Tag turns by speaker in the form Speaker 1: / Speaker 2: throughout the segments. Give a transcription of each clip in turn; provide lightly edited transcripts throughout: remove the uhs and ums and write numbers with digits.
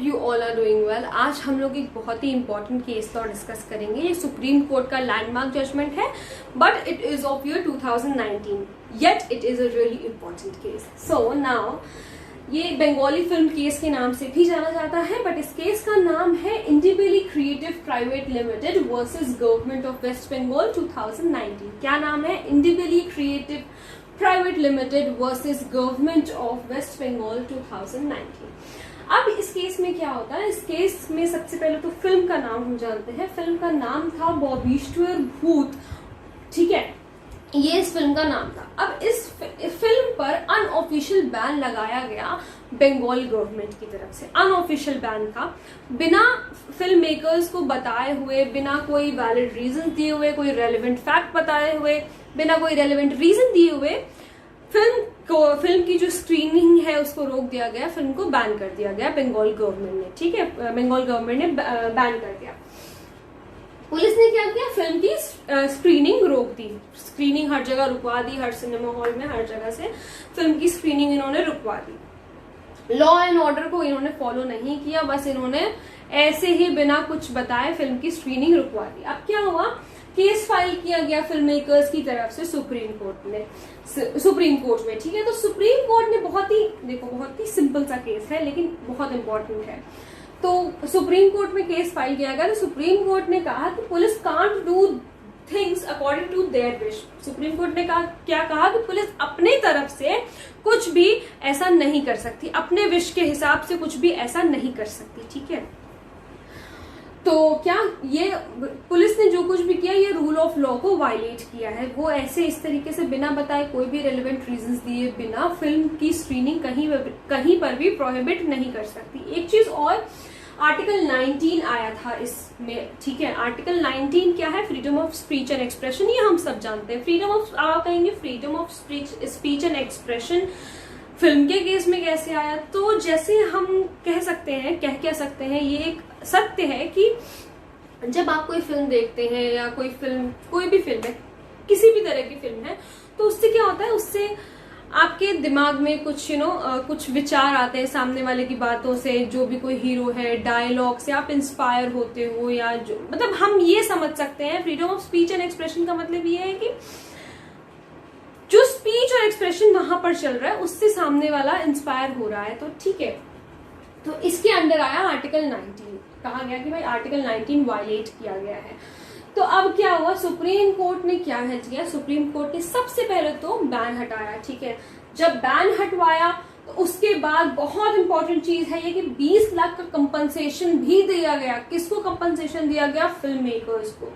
Speaker 1: You all are doing well. आज हम लोग एक बहुत ही इंपॉर्टेंट केस लॉ डिस्कस करेंगे। ये सुप्रीम कोर्ट का लैंडमार्क जजमेंट है, but it is of year 2019, yet it is a really important case. So now ये बंगाली फिल्म केस के नाम से भी जाना जाता है, बट इस केस का नाम है individually creative private limited versus government of west Bengal 2019। क्या नाम है? Individually creative private limited versus government of west Bengal 2019। अब इस केस में क्या होता है? इस केस में सबसे पहले तो फिल्म का नाम हम जानते हैं। फिल्म का नाम था बॉबीश्वर भूत, ठीक है, ये इस फिल्म का नाम था। अब इस फिल्म पर अनऑफिशियल बैन लगाया गया बंगाल गवर्नमेंट की तरफ से। अनऑफिशियल बैन था, बिना फिल्म मेकर्स को बताए हुए, बिना कोई वैलिड रीजन दिए हुए, कोई रेलेवेंट फैक्ट बताए हुए, बिना कोई रेलेवेंट रीजन दिए हुए फिल्म की जो स्क्रीनिंग है उसको रोक दिया गया, फिल्म को बैन कर दिया गया बंगाल गवर्नमेंट ने, ठीक है। बंगाल गवर्नमेंट ने बैन कर दिया। पुलिस ने क्या किया? फिल्म की स्क्रीनिंग रोक दी। स्क्रीनिंग हर जगह रुकवा दी, हर सिनेमा हॉल में हर जगह से फिल्म की स्क्रीनिंग इन्होंने रुकवा दी। लॉ एंड ऑर्डर को इन्होंने फॉलो नहीं किया, बस इन्होंने ऐसे ही बिना कुछ बताए फिल्म की स्क्रीनिंग रुकवा दी। अब क्या हुआ? केस फाइल किया गया फिल्म मेकर्स की तरफ से सुप्रीम कोर्ट में, ठीक है। तो सुप्रीम कोर्ट ने बहुत ही सिंपल सा केस है, लेकिन बहुत इंपॉर्टेंट है। तो सुप्रीम कोर्ट में केस फाइल किया गया, तो सुप्रीम कोर्ट ने कहा कि police can't do things according to their wish. Supreme court ने क्या कहा कि पुलिस अपने तरफ से कुछ भी ऐसा नहीं कर सकती, अपने विश के हिसाब से कुछ भी ऐसा नहीं कर सकती, ठीक है। तो क्या ये पुलिस ने जो कुछ भी किया, ये रूल ऑफ लॉ को वायलेट किया है। वो ऐसे इस तरीके से बिना बताए, कोई भी रेलेवेंट रीजंस दिए बिना फिल्म की स्क्रीनिंग कहीं पर भी प्रोहिबिट नहीं कर सकती। एक चीज और, आर्टिकल 19 आया था इसमें, ठीक है। आर्टिकल 19 क्या है? Freedom of speech and expression, ये हम सब जानते हैं। फ्रीडम ऑफ, आप कहेंगे freedom of speech and expression film के केस में कैसे आया? तो जैसे हम कह सकते हैं ये एक सत्य है कि जब आप कोई फिल्म देखते हैं या कोई भी फिल्म है, किसी भी तरह की फिल्म है, तो उससे क्या होता है? उससे आपके दिमाग में कुछ कुछ विचार आते हैं सामने वाले की बातों से, जो भी कोई हीरो है, डायलॉग से आप इंस्पायर होते हो, या जो मतलब हम ये समझ सकते हैं freedom of speech and expression का मतलब ये है कि जो स्पीच और एक्सप्रेशन वहां पर चल रहा है उससे सामने वाला इंस्पायर हो रहा है, तो ठीक है। तो इसके अंडर आया आर्टिकल 19। कहा गया कि भाई आर्टिकल 19 वायलेट किया गया है। तो अब क्या हुआ? सुप्रीम कोर्ट ने क्या है किया? सुप्रीम कोर्ट ने सबसे पहले तो बैन हटाया, ठीक है। जब बैन हटवाया तो उसके बाद बहुत इंपॉर्टेंट चीज है ये कि 20 लाख का कंपनसेशन भी दिया गया। किसको कंपनसेशन दिया गया? फिल्म मेकर्स को।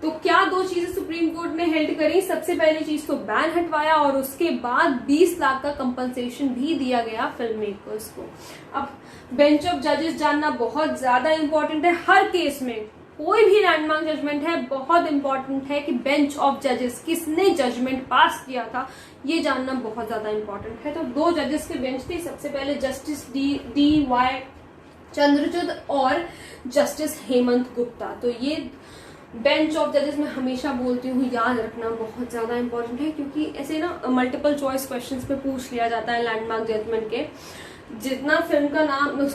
Speaker 1: तो क्या दो चीजें सुप्रीम कोर्ट ने हेल्ड करी? सबसे पहली चीज तो बैन हटवाया, और उसके बाद 20 लाख का कंपनसेशन भी दिया गया फिल्म मेकर्स को। अब बेंच ऑफ जजेस जानना बहुत ज्यादा इंपॉर्टेंट है। हर केस में कोई भी लैंडमार्क जजमेंट है, बहुत इंपॉर्टेंट है कि बेंच ऑफ जजेस किसने जजमेंट पास किया था, ये जानना बहुत ज्यादा इंपॉर्टेंट है। तो दो जजेस के बेंच थे, सबसे पहले जस्टिस डी वाई चंद्रचूड़ और जस्टिस हेमंत गुप्ता। तो ये बेंच ऑफ जजेस में हमेशा बोलती हूँ, याद रखना बहुत ज्यादा इंपॉर्टेंट है, क्योंकि ऐसे मल्टीपल चॉइस क्वेश्चंस पे पूछ लिया जाता है लैंडमार्क जजमेंट के। जितना फिल्म का नाम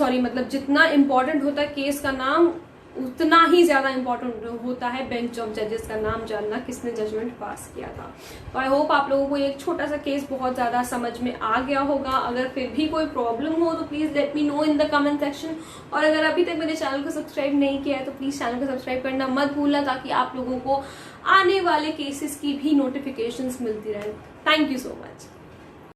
Speaker 1: जितना इंपॉर्टेंट होता है केस का नाम, उतना ही ज्यादा इंपॉर्टेंट होता है बेंच ऑफ जजेस का नाम जानना, किसने जजमेंट पास किया था। तो आई होप आप लोगों को एक छोटा सा केस बहुत ज्यादा समझ में आ गया होगा। अगर फिर भी कोई प्रॉब्लम हो तो please let me know in the comment section. और अगर अभी तक मेरे चैनल को सब्सक्राइब नहीं किया है तो प्लीज चैनल को सब्सक्राइब करना मत भूलना, ताकि आप लोगों को आने वाले केसेस की भी नोटिफिकेशंस मिलती रहे। Thank you so much.